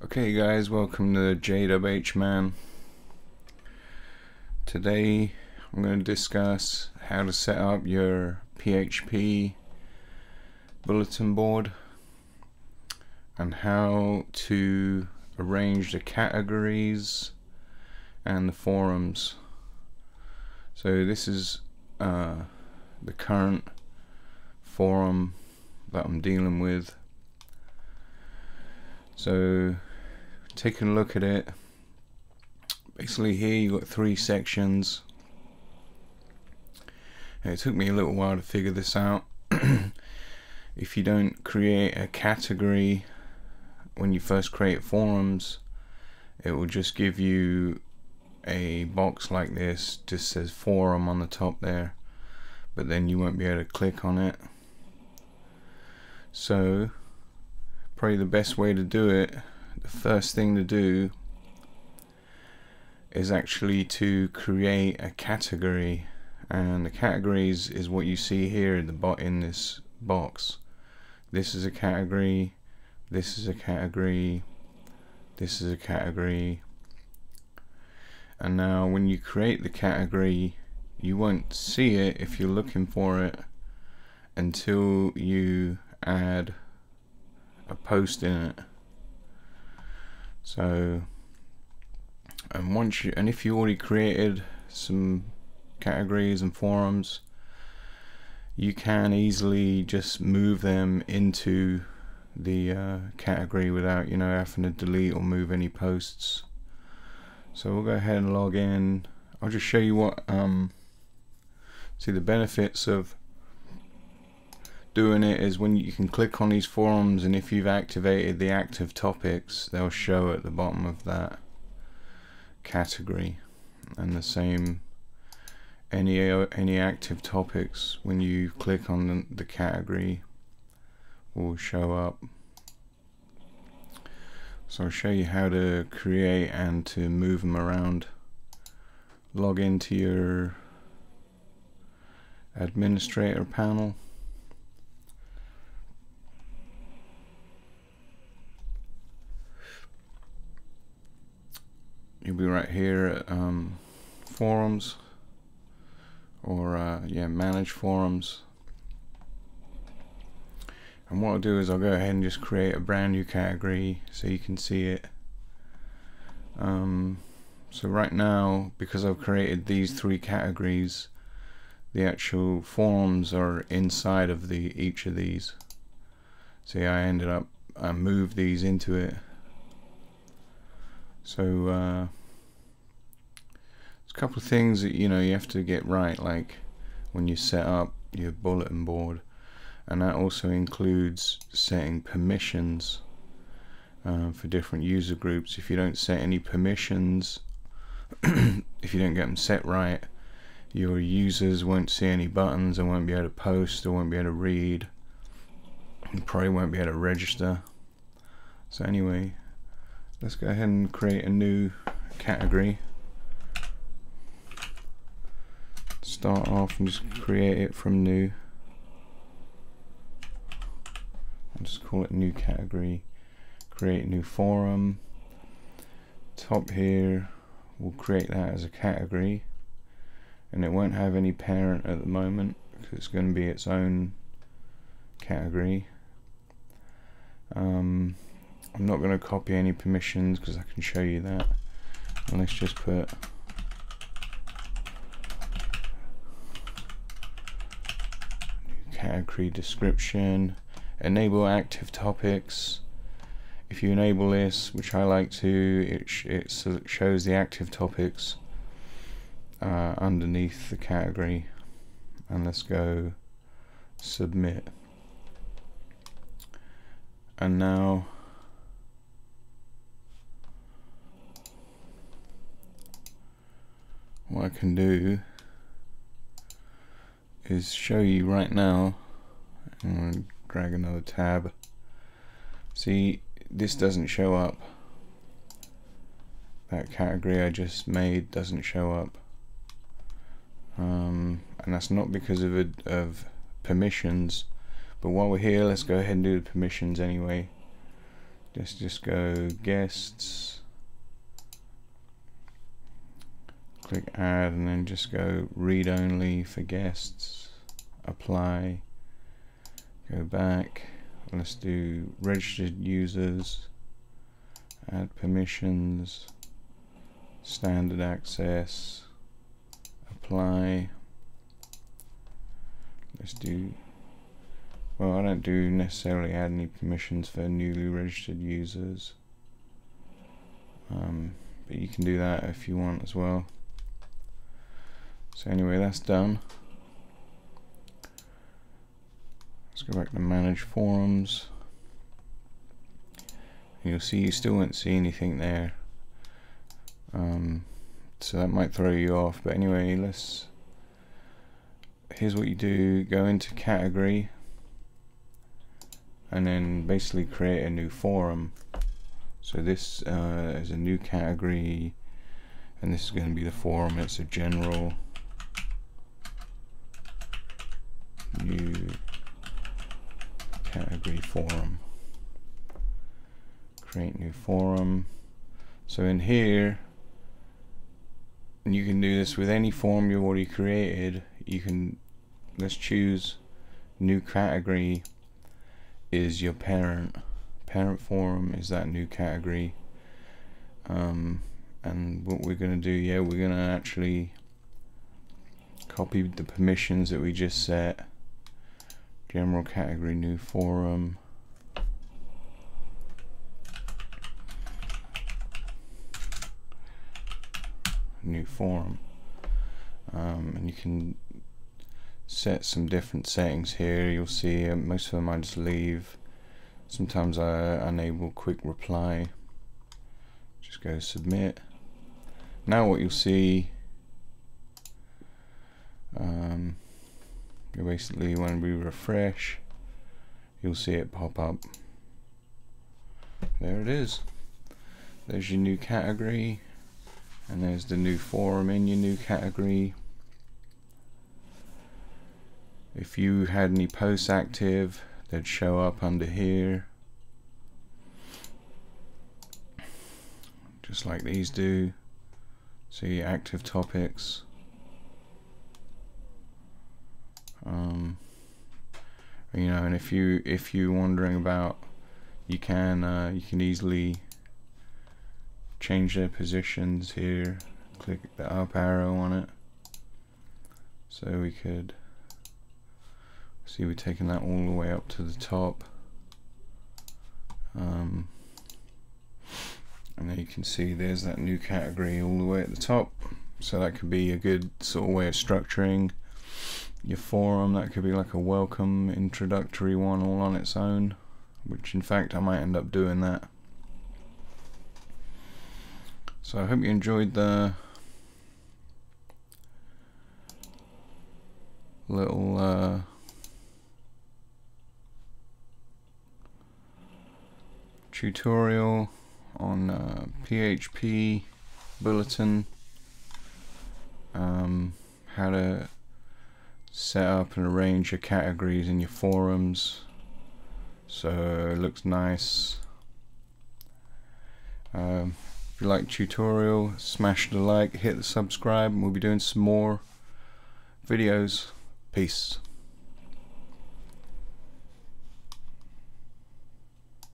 Okay guys, welcome to JWH Man. Today I'm going to discuss how to set up your PHP bulletin board and how to arrange the categories and the forums. So this is the current forum that I'm dealing with. So taking a look at it, basically here you got three sections. And it took me a little while to figure this out. If you don't create a category when you first create forums, it will just give you a box like this, just says forum on the top there, but then you won't be able to click on it. So probably the best way to do it, the first thing to do is actually to create a category, and the categories is what you see here in this box. This is a category, this is a category, this is a category. And now when you create the category, you won't see it if you're looking for it until you add a post in it. So and if you already created some categories and forums, you can easily just move them into the category without having to delete or move any posts. So we'll go ahead and log in. I'll just show you what see the benefits of doing it is when you can click on these forums, and if you've activated the active topics, they'll show at the bottom of that category. And the same, any active topics, when you click on the category, will show up. So I'll show you how to create and to move them around. Log into your administrator panel. You'll be right here at forums, or manage forums. And what I'll do is I'll go ahead and just create a brand new category so you can see it. So right now, because I've created these three categories, the actual forums are inside of each of these. See, I moved these into it. So there's a couple of things that you have to get right, like when you set up your bulletin board, and that also includes setting permissions for different user groups. If you don't set any permissions, if you don't get them set right, your users won't see any buttons and won't be able to post or won't be able to read, and probably won't be able to register. So anyway, let's go ahead and create a new category. Start off and just create it from new. I'll just call it new category. Create new forum. Top here, we'll create that as a category, and it won't have any parent at the moment because it's going to be its own category. I'm not going to copy any permissions because I can show you that. And let's just put category description, enable active topics. If you enable this, which I like to, it shows the active topics underneath the category. And let's go submit. And now what I can do is show you right now. I'm going to drag another tab. See, this doesn't show up. That category I just made doesn't show up, and that's not because of permissions. But while we're here, let's go ahead and do the permissions anyway. let's just go guests, click add, and then just go read only for guests, apply, go back, let's do registered users, add permissions, standard access, apply. Let's do, well, I don't do necessarily add any permissions for newly registered users, but you can do that if you want as well. So anyway, that's done. Let's go back to manage forums. You'll see you still won't see anything there, so that might throw you off, but anyway, here's what you do. Go into category and then basically create a new forum. So this is a new category, and this is going to be the forum. It's a general new category forum. Create new forum. So in here, and you can do this with any form you've already created. You can, let's choose new category is your parent forum is that new category, and what we're going to do, yeah, we're going to actually copy the permissions that we just set. General category, new forum, new forum, and you can set some different settings here. You'll see most of them I just leave. Sometimes I enable quick reply. Just go submit. Now what you'll see, basically when we refresh, you'll see it pop up. There it is. There's your new category, and there's the new forum in your new category. If you had any posts active, they'd show up under here, just like these do. See active topics. You know, and if you're wondering about, you can easily change their positions here. Click the up arrow on it, so we could see we're taking that all the way up to the top, and then you can see there's that new category all the way at the top. So that could be a good sort of way of structuring your forum. That could be like a welcome introductory one all on its own, which in fact I might end up doing that. So I hope you enjoyed the little tutorial on PHP Bulletin, how to set up and arrange your categories in your forums so it looks nice. If you like the tutorial, smash the like, hit the subscribe, and we'll be doing some more videos. Peace.